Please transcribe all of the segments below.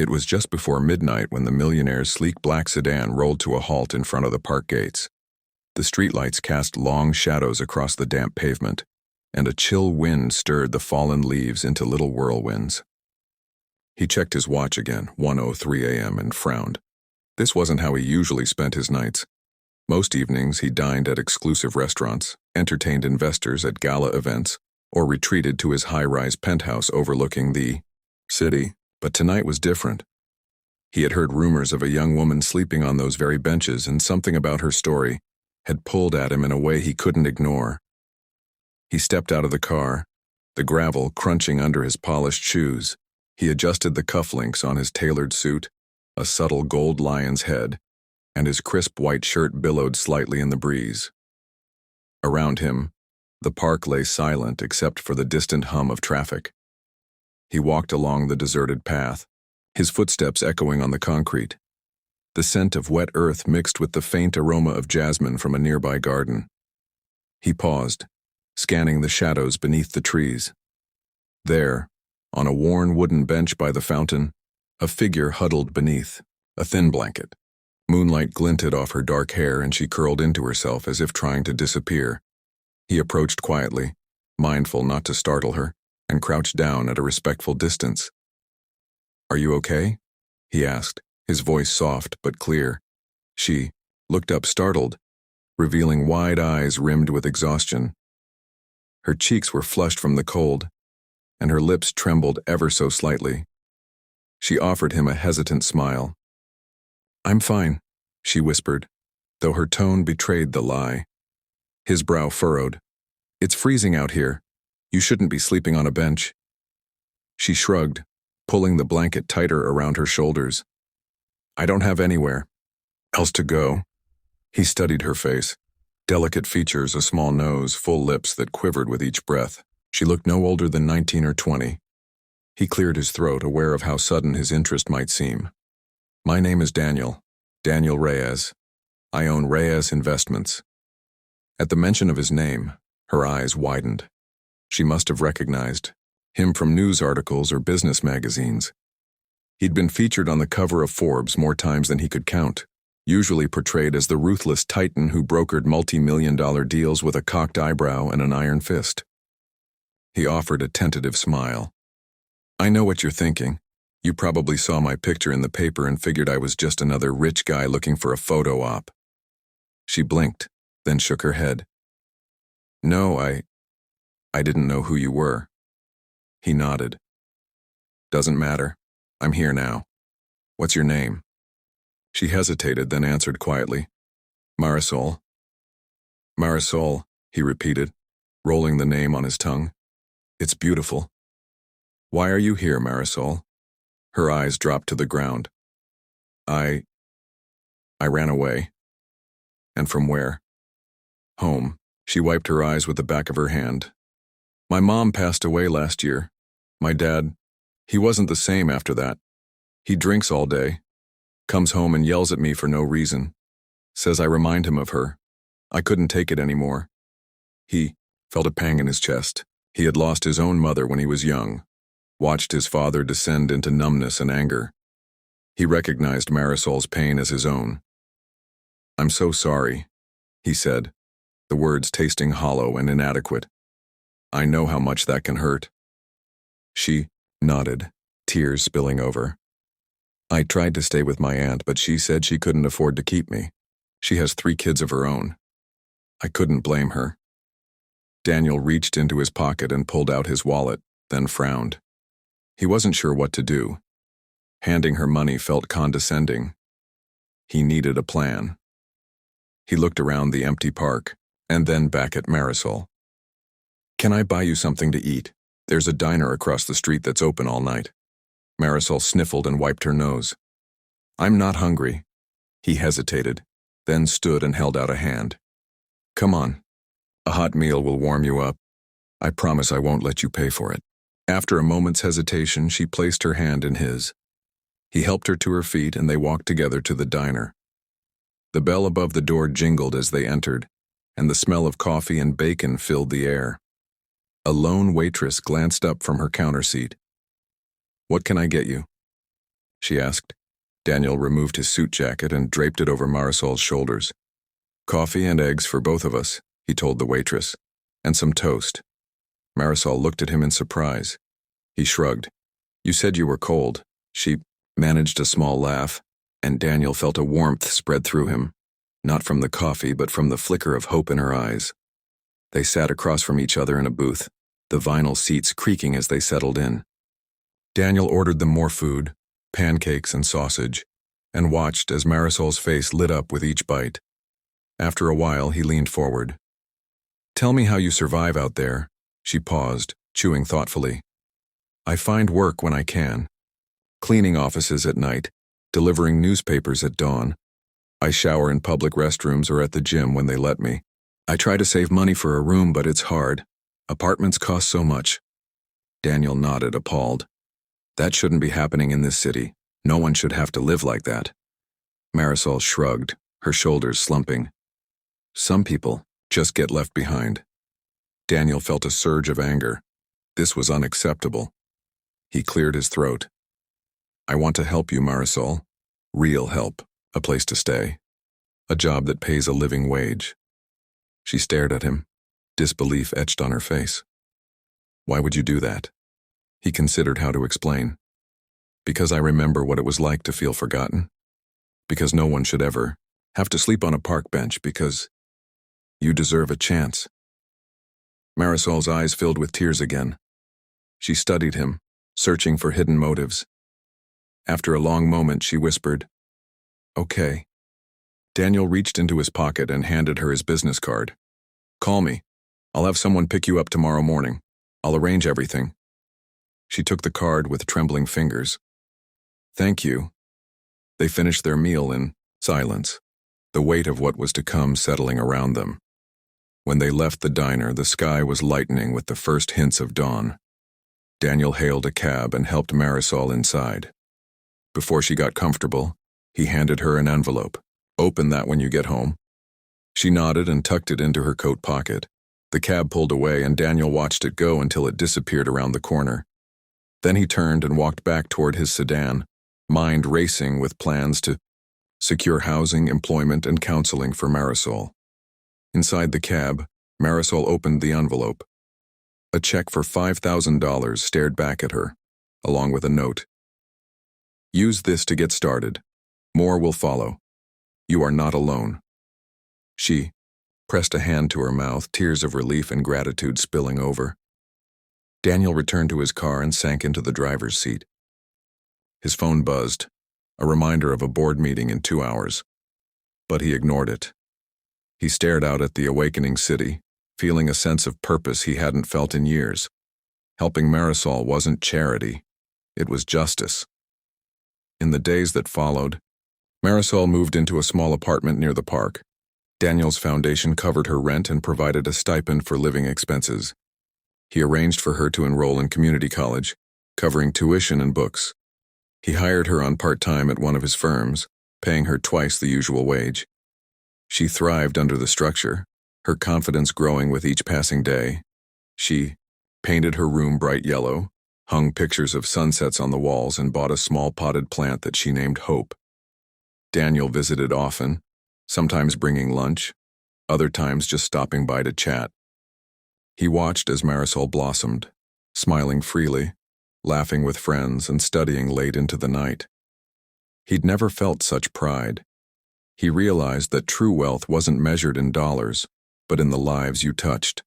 It was just before midnight when the millionaire's sleek black sedan rolled to a halt in front of the park gates. The streetlights cast long shadows across the damp pavement, and a chill wind stirred the fallen leaves into little whirlwinds. He checked his watch again, 1:03 a.m., and frowned. This wasn't how he usually spent his nights. Most evenings he dined at exclusive restaurants, entertained investors at gala events, or retreated to his high-rise penthouse overlooking the city. But tonight was different. He had heard rumors of a young woman sleeping on those very benches, and something about her story had pulled at him in a way he couldn't ignore. He stepped out of the car, the gravel crunching under his polished shoes. He adjusted the cufflinks on his tailored suit, a subtle gold lion's head, and his crisp white shirt billowed slightly in the breeze. Around him, the park lay silent except for the distant hum of traffic. He walked along the deserted path, his footsteps echoing on the concrete. The scent of wet earth mixed with the faint aroma of jasmine from a nearby garden. He paused, scanning the shadows beneath the trees. There, on a worn wooden bench by the fountain, a figure huddled beneath a thin blanket. Moonlight glinted off her dark hair and she curled into herself as if trying to disappear. He approached quietly, mindful not to startle her, and crouched down at a respectful distance. "Are you okay?" he asked, his voice soft but clear. She looked up startled, revealing wide eyes rimmed with exhaustion. Her cheeks were flushed from the cold, and her lips trembled ever so slightly. She offered him a hesitant smile. "I'm fine," she whispered, though her tone betrayed the lie. His brow furrowed. "It's freezing out here. You shouldn't be sleeping on a bench." She shrugged, pulling the blanket tighter around her shoulders. "I don't have anywhere else to go." He studied her face. Delicate features, a small nose, full lips that quivered with each breath. She looked no older than 19 or 20. He cleared his throat, aware of how sudden his interest might seem. "My name is Daniel Reyes. I own Reyes Investments." At the mention of his name, her eyes widened. She must have recognized him from news articles or business magazines. He'd been featured on the cover of Forbes more times than he could count, usually portrayed as the ruthless titan who brokered multi-million-dollar deals with a cocked eyebrow and an iron fist. He offered a tentative smile. "I know what you're thinking. You probably saw my picture in the paper and figured I was just another rich guy looking for a photo op." She blinked, then shook her head. "No, I didn't know who you were." He nodded. "Doesn't matter. I'm here now. What's your name?" She hesitated, then answered quietly. "Marisol." "Marisol," he repeated, rolling the name on his tongue. "It's beautiful." "Why are you here, Marisol?" Her eyes dropped to the ground. I ran away." "And from where?" "Home." She wiped her eyes with the back of her hand. "My mom passed away last year. My dad, he wasn't the same after that. He drinks all day, comes home and yells at me for no reason, says I remind him of her. I couldn't take it anymore." He felt a pang in his chest. He had lost his own mother when he was young, watched his father descend into numbness and anger. He recognized Marisol's pain as his own. "I'm so sorry," he said, the words tasting hollow and inadequate. "I know how much that can hurt." She nodded, tears spilling over. "I tried to stay with my aunt, but she said she couldn't afford to keep me. She has 3 kids of her own. I couldn't blame her." Daniel reached into his pocket and pulled out his wallet, then frowned. He wasn't sure what to do. Handing her money felt condescending. He needed a plan. He looked around the empty park, and then back at Marisol. "Can I buy you something to eat? There's a diner across the street that's open all night." Marisol sniffled and wiped her nose. "I'm not hungry." He hesitated, then stood and held out a hand. "Come on. A hot meal will warm you up. I promise I won't let you pay for it." After a moment's hesitation, she placed her hand in his. He helped her to her feet and they walked together to the diner. The bell above the door jingled as they entered, and the smell of coffee and bacon filled the air. A lone waitress glanced up from her counter seat. "What can I get you?" she asked. Daniel removed his suit jacket and draped it over Marisol's shoulders. Coffee and eggs for both of us, he told the waitress, and some toast. Marisol looked at him in surprise. He shrugged. You said you were cold. She managed a small laugh, and Daniel felt a warmth spread through him, not from the coffee but from the flicker of hope in her eyes. They sat across from each other in a booth, the vinyl seats creaking as they settled in. Daniel ordered them more food, pancakes and sausage, and watched as Marisol's face lit up with each bite. After a while, he leaned forward. Tell me how you survive out there. She paused, chewing thoughtfully. I find work when I can. Cleaning offices at night, delivering newspapers at dawn. I shower in public restrooms or at the gym when they let me. I try to save money for a room, but it's hard. Apartments cost so much. Daniel nodded, appalled. That shouldn't be happening in this city. No one should have to live like that. Marisol shrugged, her shoulders slumping. Some people just get left behind. Daniel felt a surge of anger. This was unacceptable. He cleared his throat. I want to help you, Marisol. Real help. A place to stay. A job that pays a living wage. She stared at him, disbelief etched on her face. Why would you do that? He considered how to explain. Because I remember what it was like to feel forgotten. Because no one should ever have to sleep on a park bench, because you deserve a chance. Marisol's eyes filled with tears again. She studied him, searching for hidden motives. After a long moment, she whispered, Okay. Daniel reached into his pocket and handed her his business card. Call me. I'll have someone pick you up tomorrow morning. I'll arrange everything. She took the card with trembling fingers. Thank you. They finished their meal in silence, the weight of what was to come settling around them. When they left the diner, the sky was lightening with the first hints of dawn. Daniel hailed a cab and helped Marisol inside. Before she got comfortable, he handed her an envelope. Open that when you get home. She nodded and tucked it into her coat pocket. The cab pulled away and Daniel watched it go until it disappeared around the corner. Then he turned and walked back toward his sedan, mind racing with plans to secure housing, employment, and counseling for Marisol. Inside the cab, Marisol opened the envelope. A check for $5,000 stared back at her, along with a note. Use this to get started. More will follow. You are not alone. She pressed a hand to her mouth, tears of relief and gratitude spilling over. Daniel returned to his car and sank into the driver's seat. His phone buzzed, a reminder of a board meeting in 2 hours. But he ignored it. He stared out at the awakening city, feeling a sense of purpose he hadn't felt in years. Helping Marisol wasn't charity, it was justice. In the days that followed, Marisol moved into a small apartment near the park. Daniel's foundation covered her rent and provided a stipend for living expenses. He arranged for her to enroll in community college, covering tuition and books. He hired her on part-time at one of his firms, paying her twice the usual wage. She thrived under the structure, her confidence growing with each passing day. She painted her room bright yellow, hung pictures of sunsets on the walls, and bought a small potted plant that she named Hope. Daniel visited often, sometimes bringing lunch, other times just stopping by to chat. He watched as Marisol blossomed, smiling freely, laughing with friends, and studying late into the night. He'd never felt such pride. He realized that true wealth wasn't measured in dollars, but in the lives you touched.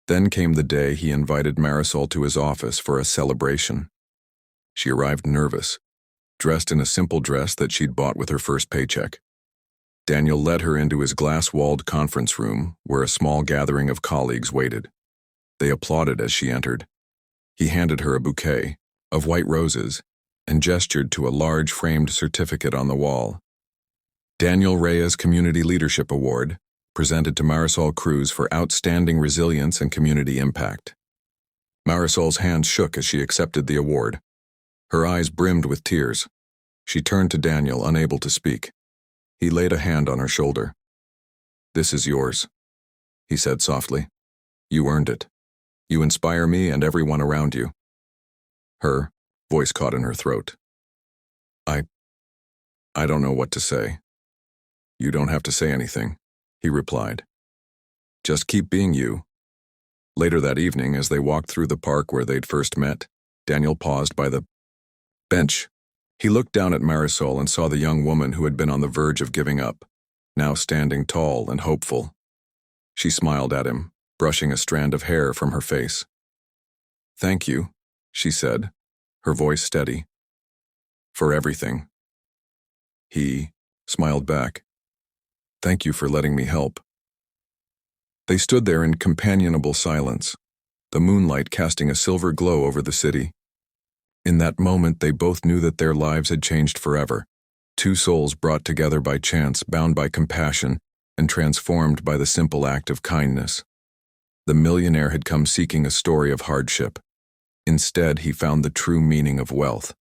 Then came the day he invited Marisol to his office for a celebration. She arrived nervous, dressed in a simple dress that she'd bought with her first paycheck. Daniel led her into his glass-walled conference room, where a small gathering of colleagues waited. They applauded as she entered. He handed her a bouquet of white roses and gestured to a large framed certificate on the wall. Daniel Reyes Community Leadership Award, presented to Marisol Cruz for outstanding resilience and community impact. Marisol's hand shook as she accepted the award. Her eyes brimmed with tears. She turned to Daniel, unable to speak. He laid a hand on her shoulder. "This is yours," he said softly. "You earned it. You inspire me and everyone around you." Her voice caught in her throat. I, I don't know what to say. You don't have to say anything, he replied. Just keep being you. Later that evening, as they walked through the park where they'd first met, Daniel paused by the bench. He looked down at Marisol and saw the young woman who had been on the verge of giving up, now standing tall and hopeful. She smiled at him, brushing a strand of hair from her face. "Thank you," she said, her voice steady. "For everything." He smiled back. "Thank you for letting me help." They stood there in companionable silence, the moonlight casting a silver glow over the city. In that moment, they both knew that their lives had changed forever. Two souls brought together by chance, bound by compassion, and transformed by the simple act of kindness. The millionaire had come seeking a story of hardship. Instead, he found the true meaning of wealth.